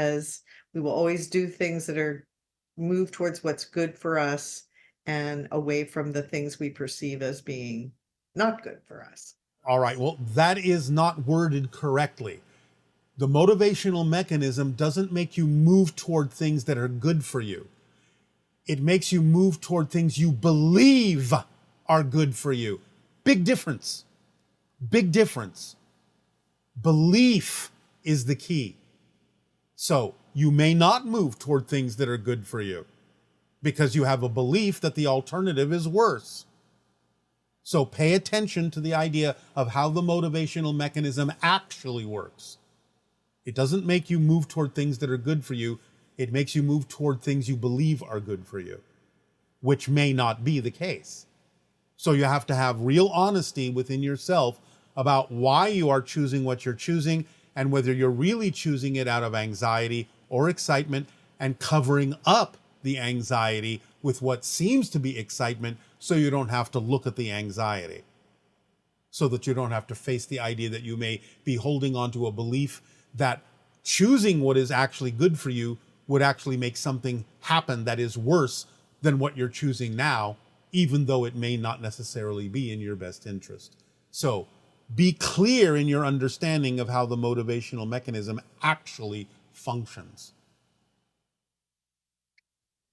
as we will always do things that are move towards what's good for us and away from the things we perceive as being not good for us. All right, well, that is not worded correctly. The motivational mechanism doesn't make you move toward things that are good for you. It makes you move toward things you believe are good for you. Big difference. Big difference. Belief is the key. So you may not move toward things that are good for you because you have a belief that the alternative is worse. So pay attention to the idea of how the motivational mechanism actually works. It doesn't make you move toward things that are good for you. It makes you move toward things you believe are good for you, which may not be the case. So you have to have real honesty within yourself about why you are choosing what you're choosing and whether you're really choosing it out of anxiety or excitement and covering up the anxiety with what seems to be excitement so you don't have to look at the anxiety, so that you don't have to face the idea that you may be holding on to a belief that choosing what is actually good for you would actually make something happen that is worse than what you're choosing now, even though it may not necessarily be in your best interest. So be clear in your understanding of how the motivational mechanism actually functions.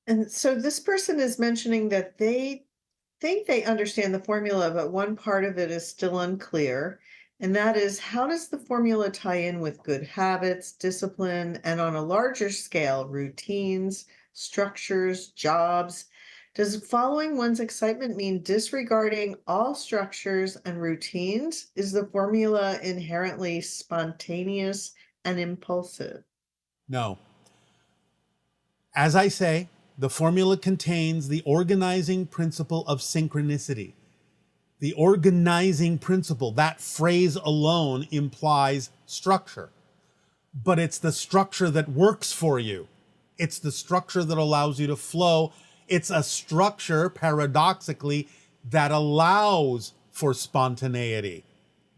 And so this person is mentioning that they think they understand the formula, but one part of it is still unclear. And that is, how does the formula tie in with good habits, discipline, and on a larger scale, routines, structures, jobs? Does following one's excitement mean disregarding all structures and routines? Is the formula inherently spontaneous and impulsive? No. As I say, the formula contains the organizing principle of synchronicity. The organizing principle, that phrase alone implies structure. But it's the structure that works for you. It's the structure that allows you to flow. It's a structure, paradoxically, that allows for spontaneity.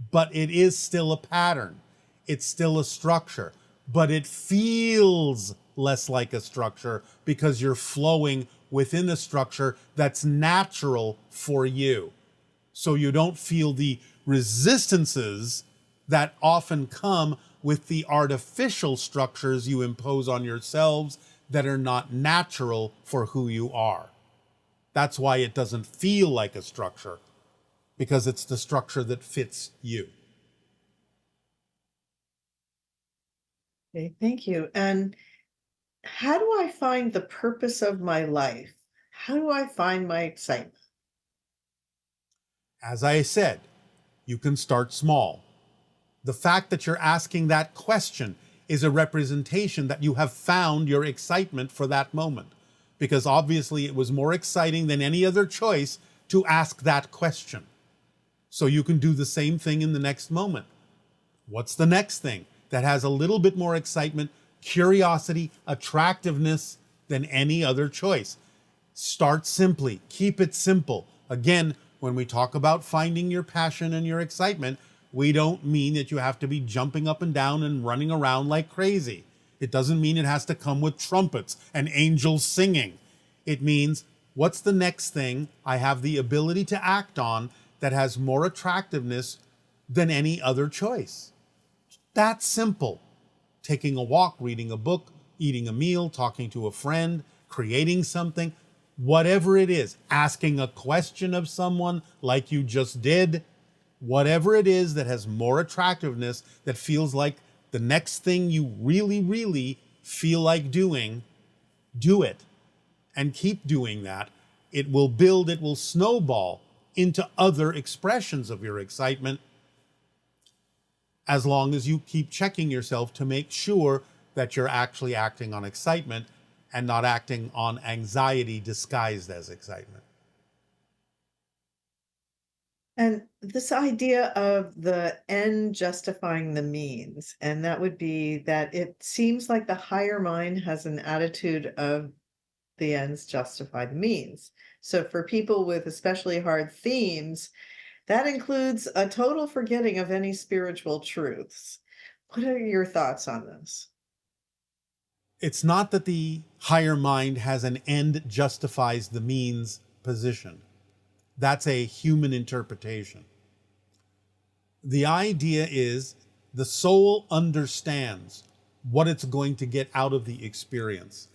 But it is still a pattern. It's still a structure. But it feels less like a structure because you're flowing within a structure that's natural for you. So you don't feel the resistances that often come with the artificial structures you impose on yourselves that are not natural for who you are. That's why it doesn't feel like a structure, because it's the structure that fits you. Okay, thank you. And how do I find the purpose of my life? How do I find my excitement? As I said, you can start small. The fact that you're asking that question is a representation that you have found your excitement for that moment, because obviously it was more exciting than any other choice to ask that question. So you can do the same thing in the next moment. What's the next thing that has a little bit more excitement, curiosity, attractiveness than any other choice? Start simply. Keep it simple. Again, when we talk about finding your passion and your excitement, we don't mean that you have to be jumping up and down and running around like crazy. It doesn't mean it has to come with trumpets and angels singing. It means, what's the next thing I have the ability to act on that has more attractiveness than any other choice? That's simple. Taking a walk, reading a book, eating a meal, talking to a friend, creating something, whatever it is, asking a question of someone like you just did, whatever it is that has more attractiveness, that feels like the next thing you really, really feel like doing, do it and keep doing that. It will build, it will snowball into other expressions of your excitement, as long as you keep checking yourself to make sure that you're actually acting on excitement and not acting on anxiety disguised as excitement. And this idea of the end justifying the means, and that would be that it seems like the higher mind has an attitude of the ends justify the means. So for people with especially hard themes, that includes a total forgetting of any spiritual truths. What are your thoughts on this? It's not that the higher mind has an end justifies the means position. That's a human interpretation. The idea is the soul understands what it's going to get out of the experience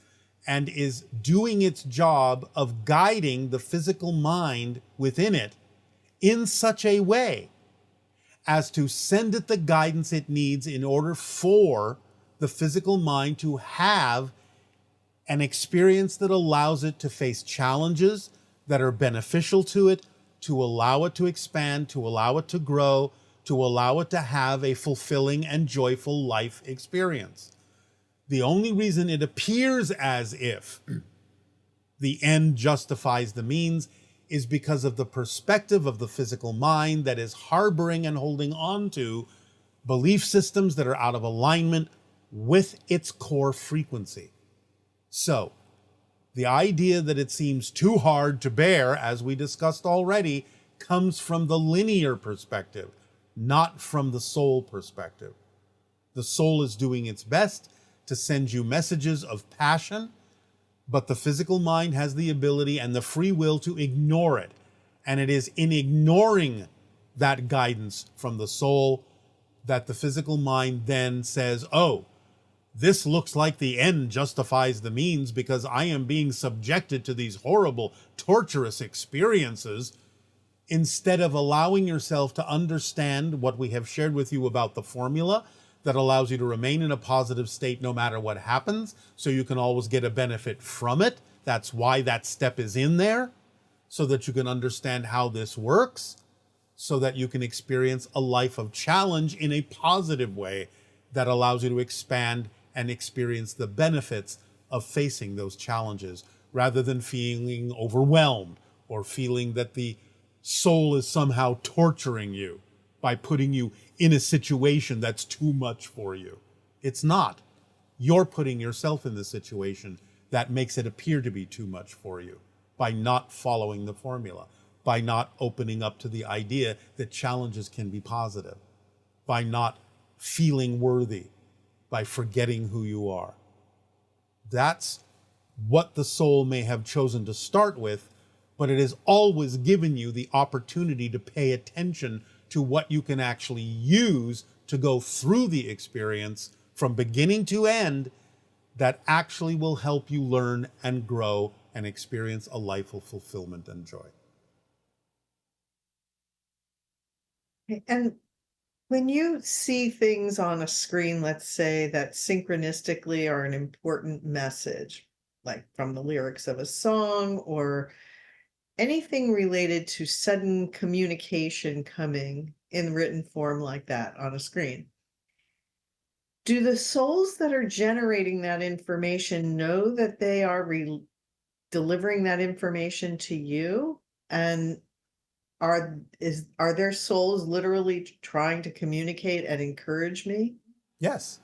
and is doing its job of guiding the physical mind within it in such a way as to send it the guidance it needs in order for the physical mind to have an experience that allows it to face challenges that are beneficial to it, to allow it to expand, to allow it to grow, to allow it to have a fulfilling and joyful life experience. The only reason it appears as if the end justifies the means is because of the perspective of the physical mind that is harboring and holding on to belief systems that are out of alignment with its core frequency. So, the idea that it seems too hard to bear, as we discussed already, comes from the linear perspective, not from the soul perspective. The soul is doing its best to send you messages of passion, but the physical mind has the ability and the free will to ignore it. And it is in ignoring that guidance from the soul that the physical mind then says, oh, this looks like the end justifies the means because I am being subjected to these horrible, torturous experiences, instead of allowing yourself to understand what we have shared with you about the formula that allows you to remain in a positive state no matter what happens, so you can always get a benefit from it. That's why that step is in there, so that you can understand how this works, so that you can experience a life of challenge in a positive way that allows you to expand and experience the benefits of facing those challenges, rather than feeling overwhelmed or feeling that the soul is somehow torturing you by putting you in a situation that's too much for you. It's not. You're putting yourself in the situation that makes it appear to be too much for you by not following the formula, by not opening up to the idea that challenges can be positive, by not feeling worthy, by forgetting who you are. That's what the soul may have chosen to start with, but it has always given you the opportunity to pay attention to what you can actually use to go through the experience from beginning to end that actually will help you learn and grow and experience a life of fulfillment and joy. And when you see things on a screen, let's say that synchronistically are an important message, like from the lyrics of a song or anything related to sudden communication coming in written form like that on a screen, do the souls that are generating that information know that they are delivering that information to you? And are their souls literally trying to communicate and encourage me? Yes.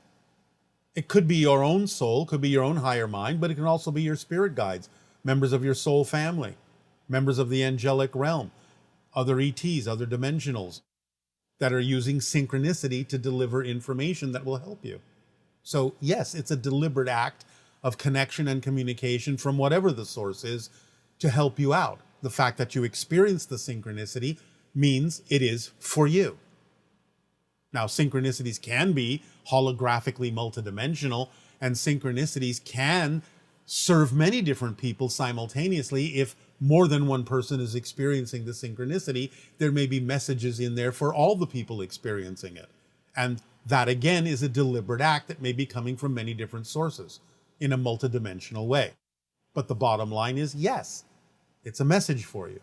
It could be your own soul, could be your own higher mind, but it can also be your spirit guides, members of your soul family, members of the angelic realm, other ETs, other dimensionals that are using synchronicity to deliver information that will help you. So yes, it's a deliberate act of connection and communication from whatever the source is to help you out. The fact that you experience the synchronicity means it is for you. Now, synchronicities can be holographically multidimensional, and synchronicities can serve many different people simultaneously. If more than one person is experiencing the synchronicity, there may be messages in there for all the people experiencing it. And that, again, is a deliberate act that may be coming from many different sources in a multidimensional way. But the bottom line is, yes, it's a message for you.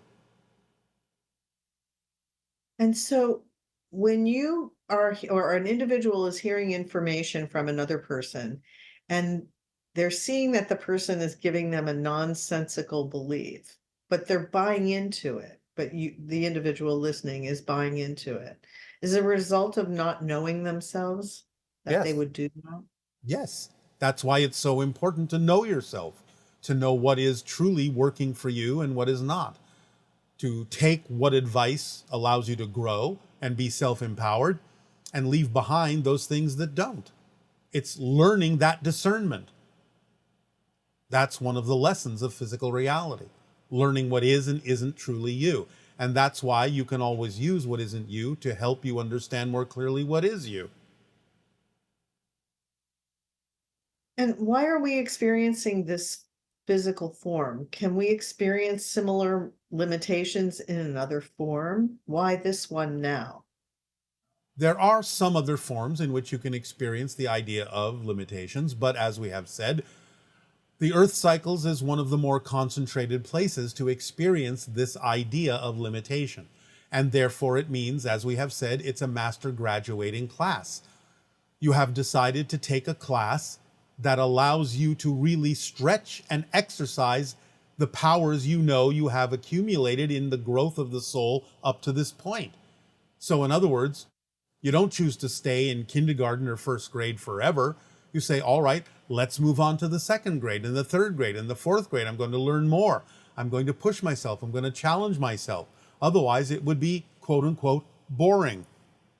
And so when you are, or an individual is hearing information from another person, and they're seeing that the person is giving them a nonsensical belief, but they're buying into it, but the individual listening is buying into it, is a result of not knowing themselves that they Yes. would do that? Yes. That's why it's so important to know yourself, to know what is truly working for you and what is not, to take what advice allows you to grow and be self-empowered, and leave behind those things that don't. It's learning that discernment. That's one of the lessons of physical reality, learning what is and isn't truly you. And that's why you can always use what isn't you to help you understand more clearly what is you. And why are we experiencing this physical form? Can we experience similar limitations in another form? Why this one now? There are some other forms in which you can experience the idea of limitations, but as we have said, the Earth cycles is one of the more concentrated places to experience this idea of limitation. And therefore, it means, as we have said, it's a master graduating class. You have decided to take a class that allows you to really stretch and exercise the powers you know you have accumulated in the growth of the soul up to this point. So, in other words, you don't choose to stay in kindergarten or first grade forever. You say, all right, let's move on to the second grade and the third grade and the fourth grade. I'm going to learn more. I'm going to push myself. I'm going to challenge myself. Otherwise, it would be, quote unquote, boring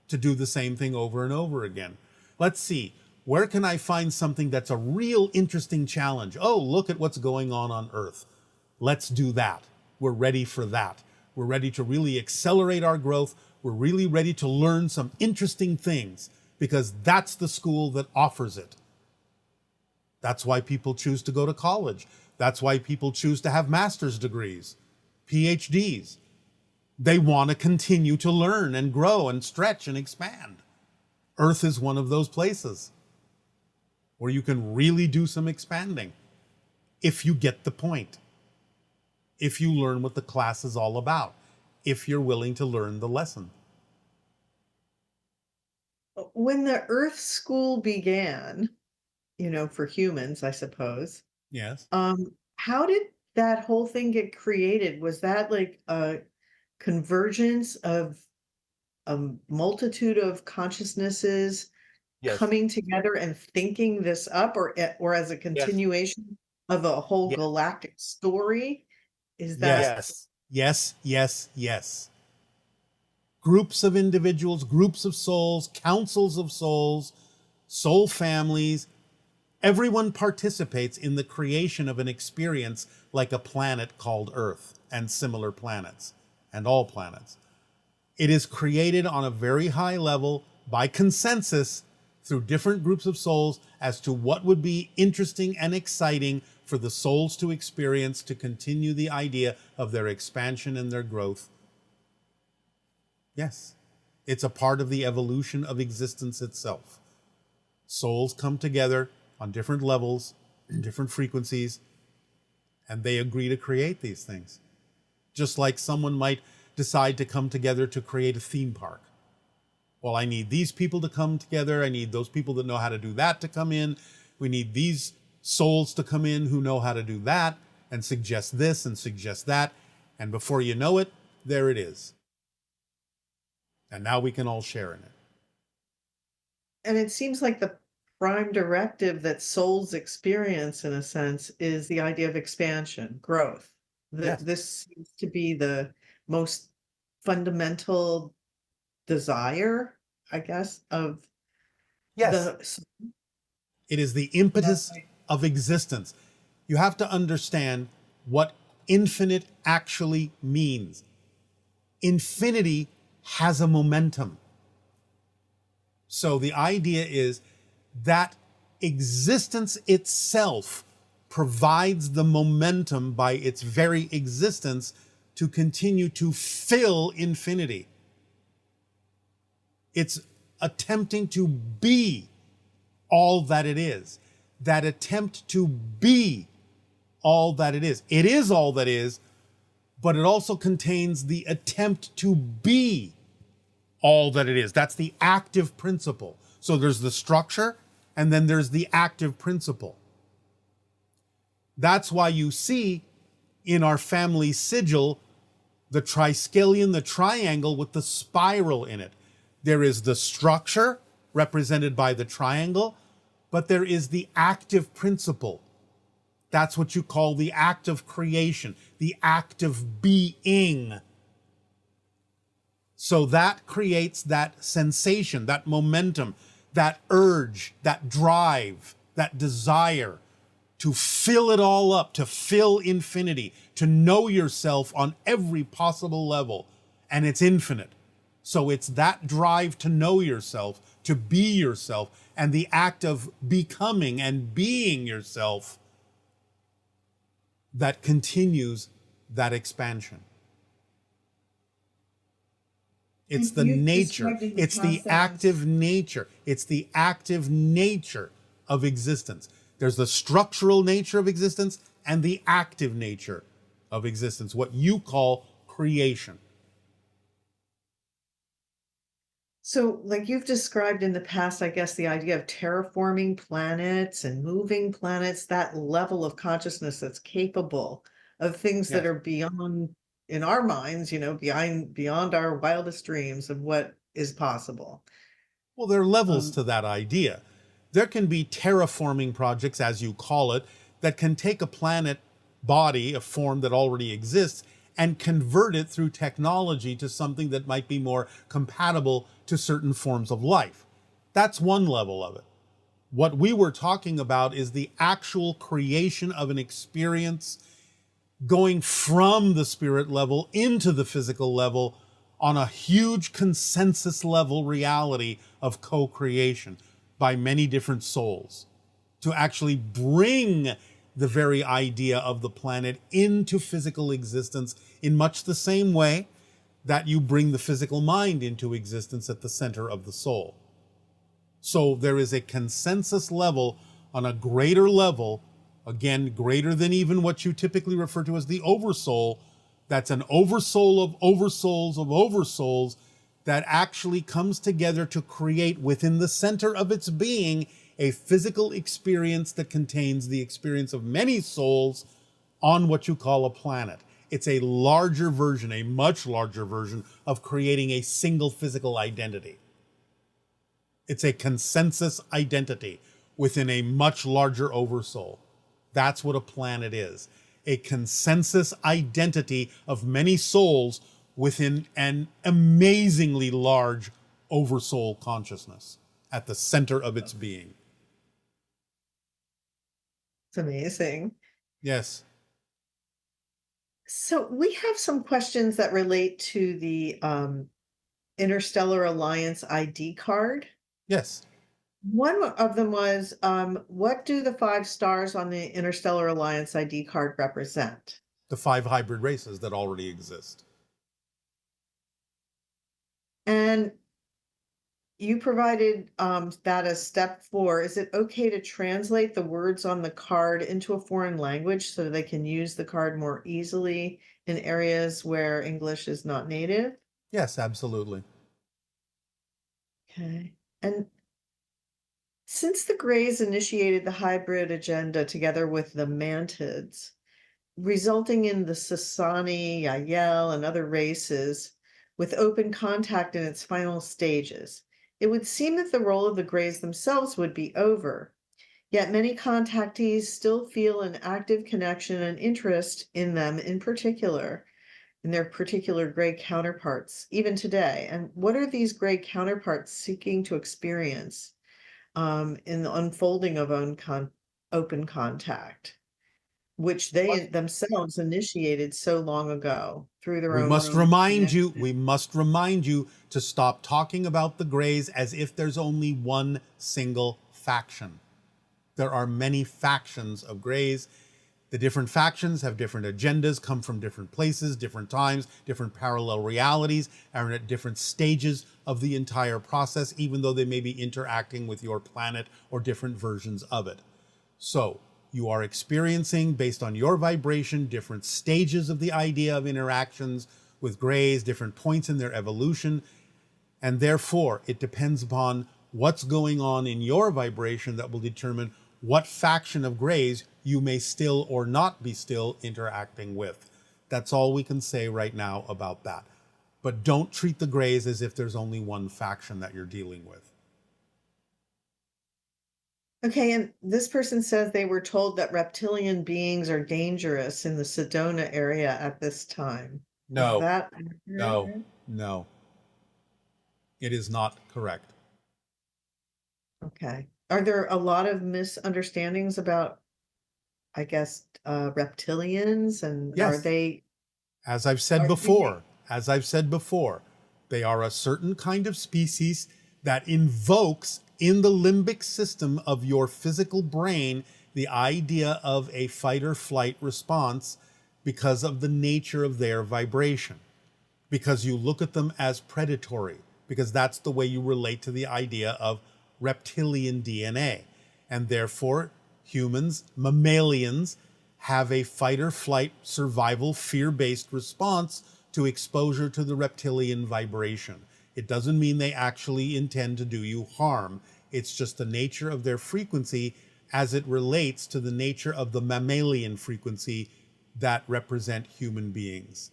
to do the same thing over and over again. Let's see, where can I find something that's a real interesting challenge? Oh, look at what's going on Earth. Let's do that. We're ready for that. We're ready to really accelerate our growth. We're really ready to learn some interesting things because that's the school that offers it. That's why people choose to go to college. That's why people choose to have master's degrees, PhDs. They want to continue to learn and grow and stretch and expand. Earth is one of those places where you can really do some expanding if you get the point, if you learn what the class is all about, if you're willing to learn the lesson. When the Earth School began, for humans, I suppose, Yes. how did that whole thing get created? Was that like a convergence of a multitude of consciousnesses Yes. coming together and thinking this up, or as a Yes. continuation of a whole Yes. galactic story? Is that Yes. Yes. Yes. Yes. Groups of individuals, groups of souls, councils of souls, soul families, everyone participates in the creation of an experience like a planet called Earth and similar planets and all planets. It is created on a very high level by consensus through different groups of souls as to what would be interesting and exciting for the souls to experience to continue the idea of their expansion and their growth. Yes, it's a part of the evolution of existence itself. Souls come together on different levels, in different frequencies, and they agree to create these things. Just like someone might decide to come together to create a theme park. Well, I need these people to come together. I need those people that know how to do that to come in. We need these souls to come in who know how to do that and suggest this and suggest that. And before you know it, there it is. And now we can all share in it. and it seems like the prime directive that souls experience, in a sense, is the idea of expansion, growth. Yes. This seems to be the most fundamental desire, I guess, of Yes. the It is the impetus of existence. You have to understand what infinite actually means. Infinity has a momentum. So the idea is that existence itself provides the momentum by its very existence to continue to fill infinity. It's attempting to be all that it is. That attempt to be all that it is. It is all that is, but it also contains the attempt to be all that it is. That's the active principle. So there's the structure, and then there's the active principle. That's why you see in our family sigil the triskelion, the triangle with the spiral in it. There is the structure represented by the triangle, but there is the active principle. That's what you call the act of creation, the act of being. So that creates that sensation, that momentum, that urge, that drive, that desire to fill it all up, to fill infinity, to know yourself on every possible level, and it's infinite. So it's that drive to know yourself, to be yourself, and the act of becoming and being yourself that continues that expansion. It's And the you've nature, described in the it's the past that active as nature, it's the active nature of existence. There's the structural nature of existence and the active nature of existence, what you call creation. so, like you've described in the past, I guess the idea of terraforming planets and moving planets, that level of consciousness that's capable of things that Yes. are beyond, in our minds, beyond our wildest dreams of what is possible. Well, there are levels Um, to that idea. There can be terraforming projects, as you call it, that can take a planet body, a form that already exists, and convert it through technology to something that might be more compatible to certain forms of life. That's one level of it. What we were talking about is the actual creation of an experience going from the spirit level into the physical level on a huge consensus level reality of co-creation by many different souls to actually bring the very idea of the planet into physical existence in much the same way that you bring the physical mind into existence at the center of the soul. So there is a consensus level on a greater level, again, greater than even what you typically refer to as the oversoul. That's an oversoul of oversouls of oversouls that actually comes together to create within the center of its being a physical experience that contains the experience of many souls on what you call a planet. It's a larger version, a much larger version of creating a single physical identity. It's a consensus identity within a much larger oversoul. That's what a planet is. A consensus identity of many souls within an amazingly large oversoul consciousness at the center of its being. it's amazing. Yes. So we have some questions that relate to the Interstellar Alliance ID card. Yes. One of them was, what do the 5 stars on the Interstellar Alliance ID card represent? The 5 hybrid races that already exist. And you provided that as step 4. Is it okay to translate the words on the card into a foreign language so they can use the card more easily in areas where English is not native? Yes, absolutely. Okay. And since the Greys initiated the hybrid agenda together with the Mantids, resulting in the Sasani, Yael, and other races with open contact in its final stages, it would seem that the role of the Greys themselves would be over. Yet many contactees still feel an active connection and interest in them in their particular Grey counterparts, even today. And what are these Grey counterparts seeking to experience in the unfolding of open contact, which they themselves initiated so long ago through their We own must remind you, connection? we must remind you to stop talking about the Greys as if there's only one single faction. There are many factions of Greys. The different factions have different agendas, come from different places, different times, different parallel realities, are at different stages of the entire process, even though they may be interacting with your planet or different versions of it. So you are experiencing, based on your vibration, different stages of the idea of interactions with Greys, different points in their evolution, and therefore it depends upon what's going on in your vibration that will determine what faction of Greys you may still or not be still interacting with. That's all we can say right now about that. But don't treat the Greys as if there's only one faction that you're dealing with. Okay, and this person says they were told that reptilian beings are dangerous in the Sedona area at this time. Is No, that no, accurate? no. It is not correct. Okay. Are there a lot of misunderstandings about I guess, reptilians, and are Yes. they As I've said are they before, as I've said before, they are a certain kind of species that invokes in the limbic system of your physical brain the idea of a fight or flight response because of the nature of their vibration, because you look at them as predatory, because that's the way you relate to the idea of reptilian DNA. And therefore, humans, mammalians, have a fight or flight survival fear based response to exposure to the reptilian vibration. It doesn't mean they actually intend to do you harm. It's just the nature of their frequency as it relates to the nature of the mammalian frequency that represent human beings.